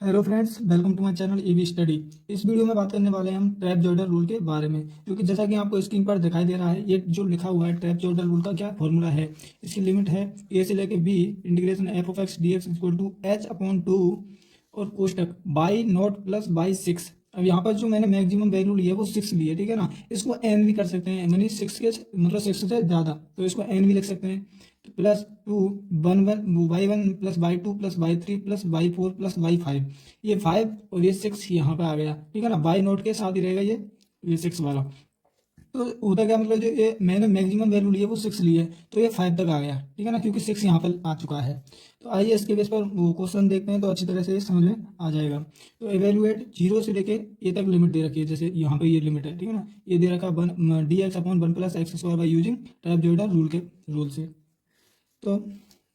Hello friends, welcome to my channel EV study. इस video में बात करने वाले हैं हम ट्रैप जॉर्डन रूल के बारे में, क्योंकि जैसा कि आपको स्क्रीन पर दिखाई दे रहा है, ये जो लिखा हुआ है ट्रैप जॉर्डन रूल का क्या फॉर्मूला है। इसकी लिमिट है ए से लेके B integration F of X D X equal to H upon two और कोष्टक Y naught plus Y six. अब यहाँ पर जो मैंने मैक्सिमम वैल्यू ली है वो सिक्स ली है, ठीक है ना। इसको एन भी कर सकते हैं, यानी सिक्स के मतलब सिक्स से ज़्यादा, तो इसको एन भी लिख सकते हैं। तो plus two one one by one plus by two plus by three plus by four plus by five. ये फाइव और ये सिक्स यहाँ पे आ गया, ठीक है ना। बाई नोट के साथ ही रहेगा ये सिक्स वाला। तो होता क्या, मतलब जो ये मैंने मैक्सिमम वैल्यू ली है वो सिक्स ली है, तो ये फाइव तक आ गया, ठीक है ना, क्योंकि सिक्स यहाँ पर आ चुका है। तो आइए इसके बेस पर क्वेश्चन देखते हैं, तो अच्छी तरह से ये समझ में आ जाएगा। तो एवेल्युएट जीरो से लेके ए तक लिमिट दे रखी है, जैसे यहाँ पे ये लिमिट है, ठीक है ना। ये दे रखा one D x upon one plus X square by using trap Jordan rule के रूल से। तो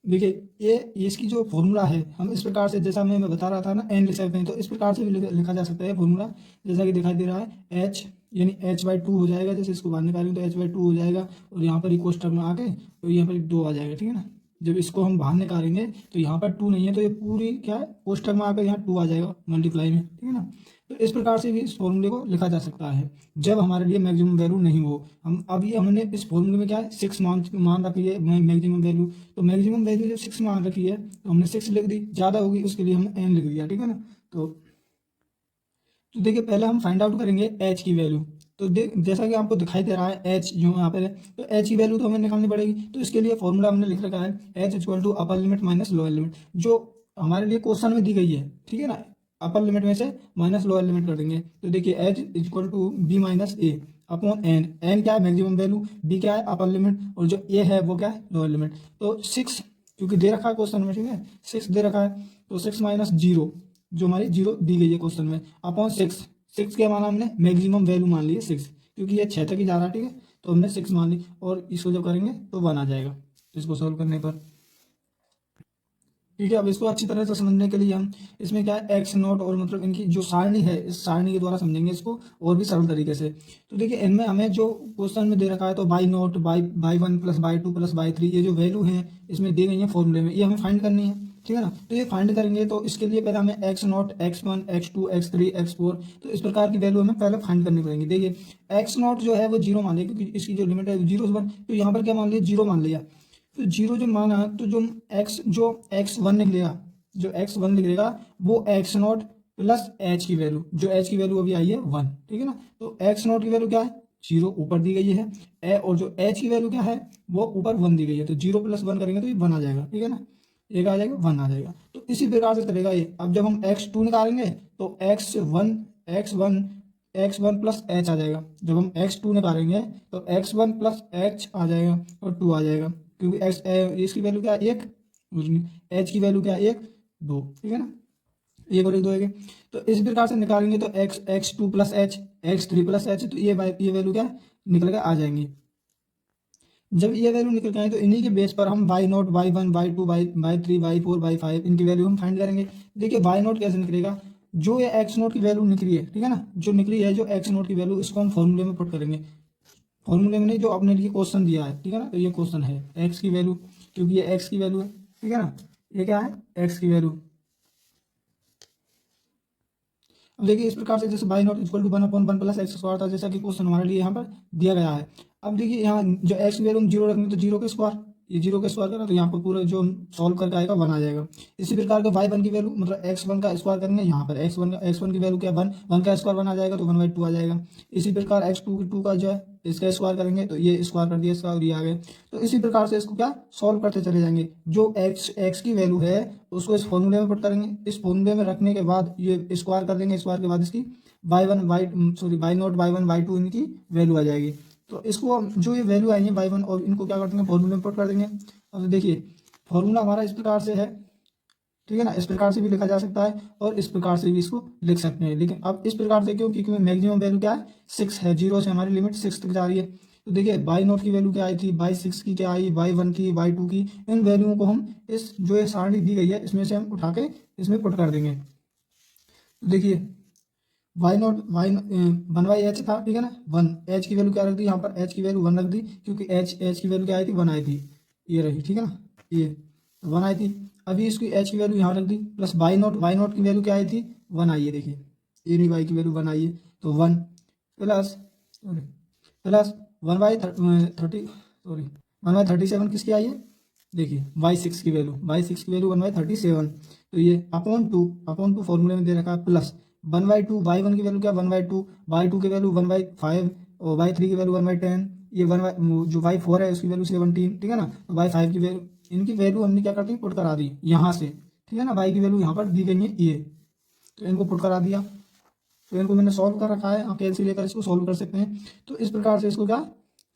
देखिए ये इसकी जो फॉर्मूला है, हम इस प्रकार से, जैसा मैं बता रहा था ना, एन लिख सकते हैं, तो इस प्रकार से भी लिखा जा सकता है फॉर्मूला। जैसा कि दिखाई दे रहा है एच, यानी एच बाई टू हो जाएगा। जैसे इसको बाहर निकालेंगे तो एच बाई टू हो जाएगा, और यहाँ पर इक्वल टर्म में आके तो यहाँ पर दो आ जाएगा, ठीक है ना। जब इसको हम बाहर निकालेंगे तो यहाँ पर टू नहीं है, तो ये पूरी क्या है, कोष्टक में आकर यहाँ टू आ जाएगा मल्टीप्लाई में, ठीक है ना। तो इस प्रकार से भी इस फॉर्मूले को लिखा जा सकता है, जब हमारे लिए मैक्सिमम वैल्यू नहीं हो। हम अब ये हमने इस फॉर्मूले में क्या है, सिक्स मान रखी है मैक्सिमम वैल्यू। तो मैक्सिमम वैल्यू जब सिक्स मान रखी है तो हमने सिक्स लिख दी, ज़्यादा होगी उसके लिए हमने एन लिख दिया, ठीक है ना। तो देखिए पहले हम फाइंड आउट करेंगे एच की वैल्यू। तो जैसा कि आपको दिखाई दे रहा है एच जो यहाँ पर है, तो एच की वैल्यू तो हमें निकालनी पड़ेगी। तो इसके लिए फॉर्मूला हमने लिख रखा है H equal to upper limit minus lower limit, जो हमारे लिए क्वेश्चन में दी गई है, ठीक है ना। अपर लिमिट में से माइनस लोअर लिमिट कर देंगे, तो देखिए H equal to B minus A upon N. N क्या है, मैक्सिमम वैल्यू, बी क्या है, अपर लिमिट, और जो ए है वो क्या है, लोअर लिमिट। तो सिक्स क्योंकि दे रखा है क्वेश्चन में, ठीक है, सिक्स दे रखा है, तो सिक्स माइनस जीरो, जो हमारी जीरो दी गई है क्वेश्चन में, अपॉन सिक्स। सिक्स क्या माना हमने, मैक्सिमम वैल्यू मान ली है सिक्स, क्योंकि ये छः तक ही जा रहा है, ठीक है। तो हमने सिक्स मान ली, और इसको जब करेंगे तो वन आ जाएगा इसको सोल्व करने पर, ठीक है। अब इसको अच्छी तरह से समझने के लिए हम इसमें क्या है, एक्स नोट और मतलब इनकी जो सारणी है, इस सारणी के द्वारा समझेंगे इसको और भी सरल तरीके से। तो देखिए इनमें हमें जो क्वेश्चन में दे रखा है, तो by note by by one plus by two plus by three, ये जो वैल्यू है इसमें दी गई है फॉर्मूले में, ये हमें फाइंड करनी है, ठीक है ना। तो ये फाइंड करेंगे तो इसके लिए पहले हमें X naught, X one, X two, X three, X four, तो इस प्रकार की वैल्यू हमें पहले फाइंड करनी पड़ेगी। देखिए एक्स नॉट जो है वो जीरो मान लिया, क्योंकि इसकी जो लिमिट है जीरो से वन, तो यहाँ पर क्या मान लिया, जीरो मान लिया। तो जीरो जो माना, तो एक्स वन निकलेगा, जो एक्स वन निकलेगा वो एक्स नॉट प्लस एच की वैल्यू, जो एच की वैल्यू अभी आई है वन, ठीक है ना। तो एक्स नॉट की वैल्यू क्या है, जीरो ऊपर दी गई है, और जो एच की वैल्यू क्या है वो ऊपर वन दी गई है, तो जीरो प्लस वन करेंगे तो ये वन आ जाएगा, ठीक है ना। एक आ जाएगा, वन आ जाएगा। तो इसी प्रकार से चलेगा ये। अब जब हम एक्स टू निकालेंगे तो एक्स वन प्लस एच आ जाएगा। जब हम एक्स टू निकालेंगे तो एक्स वन प्लस एच आ जाएगा और टू आ जाएगा, क्योंकि एक्स इसकी वैल्यू क्या है, एक, एच की वैल्यू क्या है, एक, दो, ठीक है ना। एक और एक दो एक। तो इस प्रकार से निकालेंगे तो x x two plus H, x three plus H, तो ये वैल्यू क्या निकल कर आ जाएंगी। जब ये वैल्यू निकल के आए तो इन्हीं के बेस पर हम Y naught, Y one, Y two, Y three, Y four, Y five, इनकी वैल्यू हम फाइंड करेंगे। देखिए वाई नोट कैसे निकलेगा, जो ये एक्स नोट की वैल्यू निकली है, ठीक है ना, जो निकली है जो एक्स नोट की वैल्यू, इसको हम फॉर्मूले में पुट करेंगे। फॉर्मूले में नहीं, जो अपने लिए क्वेश्चन दिया है, ठीक है ना। तो ये क्वेश्चन है एक्स की वैल्यू, क्योंकि ये एक्स की वैल्यू है, ठीक है ना। ये क्या है, एक्स की वैल्यू। अब देखिए इस प्रकार से, जैसे Y naught equal to one upon one plus X square था, जैसा कि क्वेश्चन हमारे लिए यहाँ पर दिया गया है। अब देखिए यहाँ जो एक्स की वैल्यू हम जीरो रखेंगे, तो जीरो के स्क्वायर, ये जीरो के स्क्वायर करा तो यहाँ पर पूरा जो सॉल्व करके आएगा वन आ जाएगा। इसी प्रकार का वाई वन की वैल्यू, मतलब एक्स वन का स्क्वायर करेंगे, यहाँ पर एक्स वन की वैल्यू क्या, वन, वन का स्क्वायर वन आ जाएगा, तो वन बाई टू आ जाएगा। इसी प्रकार एक्स टू का जो है इसका स्क्वायर करेंगे, तो ये स्क्वायर कर दिया इसका और ये आ गए। तो इसी प्रकार से इसको क्या सॉल्व करते चले जाएंगे। जो एक्स की वैल्यू है उसको इस फॉर्मूले में पुट करेंगे, इस फॉर्मूले में रखने के बाद ये स्क्वायर कर देंगे, स्क्वायर के बाद इसकी Y one Y sorry Y naught, Y one, Y two, इनकी वैल्यू आ जाएगी। तो इसको जो ये वैल्यू आई है वाई वन, और इनको क्या कर देंगे, फॉर्मूले में पुट कर देंगे। अब देखिए फॉर्मूला हमारा इस प्रकार से है, ठीक है ना। इस प्रकार से भी लिखा जा सकता है और इस प्रकार से भी इसको लिख सकते हैं, लेकिन अब इस प्रकार से क्यों, क्योंकि मैक्सिमम वैल्यू क्या है, सिक्स है, जीरो से हमारी लिमिट सिक्स तक जा रही है। तो देखिए बाई नोट की वैल्यू क्या आई थी, बाई सिक्स की क्या आई, बाई वन की, बाई टू की, इन वैल्यूओं को हम इस जो ये सारणी दी गई है इसमें से हम उठा के इसमें पुट कर देंगे। तो देखिए Y naught Y one by H था, ठीक है ना, वन, एच की वैल्यू क्या रख दी, यहाँ पर एच की वैल्यू वन रख दी, क्योंकि एच की वैल्यू क्या आई थी, वन आई थी, ये रही, ठीक है ना, ये। 1 आई थी। अभी इसकी एच की वैल्यू यहाँ रख दी, प्लस वाई नॉट की वैल्यू क्या आई थी, 1 आई है। देखिए ए वाई की वैल्यू 1 आई है, तो 1 प्लस प्लस 1/37 किसकी आई है, देखिए y6 की वैल्यू 1/37, तो ये अपॉन टू फॉर्मूले में दे रखा है, प्लस 1/2 y1 की वैल्यू क्या 1/2, y2 की वैल्यू 1/5 और y3 की वैल्यू 1/10, ये जो y4 है उसकी वैल्यू 17, ठीक है ना। तो y5 की वैल्यू, इनकी वैल्यू हमने क्या कर दी, पुट करा दी यहाँ से, ठीक है ना। y की वैल्यू यहाँ पर दी गई है ये, तो इनको पुट करा दिया, तो इनको मैंने सॉल्व कर रखा है, आप कैलसी लेकर इसको सॉल्व कर सकते हैं। तो इस प्रकार से इसको क्या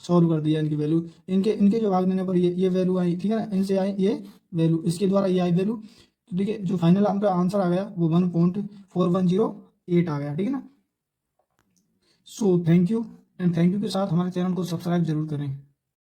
सॉल्व कर दिया, इनकी वैल्यू, इनके इनके जो भाग देने पर ये वैल्यू आई, ठीक है ना, इनसे आई ये वैल्यू, इसके द्वारा ये आई वैल्यू। तो देखिए जो फाइनल आपका आंसर आ गया वो 1.4108 आ गया, ठीक है ना। So thank you, and thank you के साथ हमारे चैनल को सब्सक्राइब जरूर करें।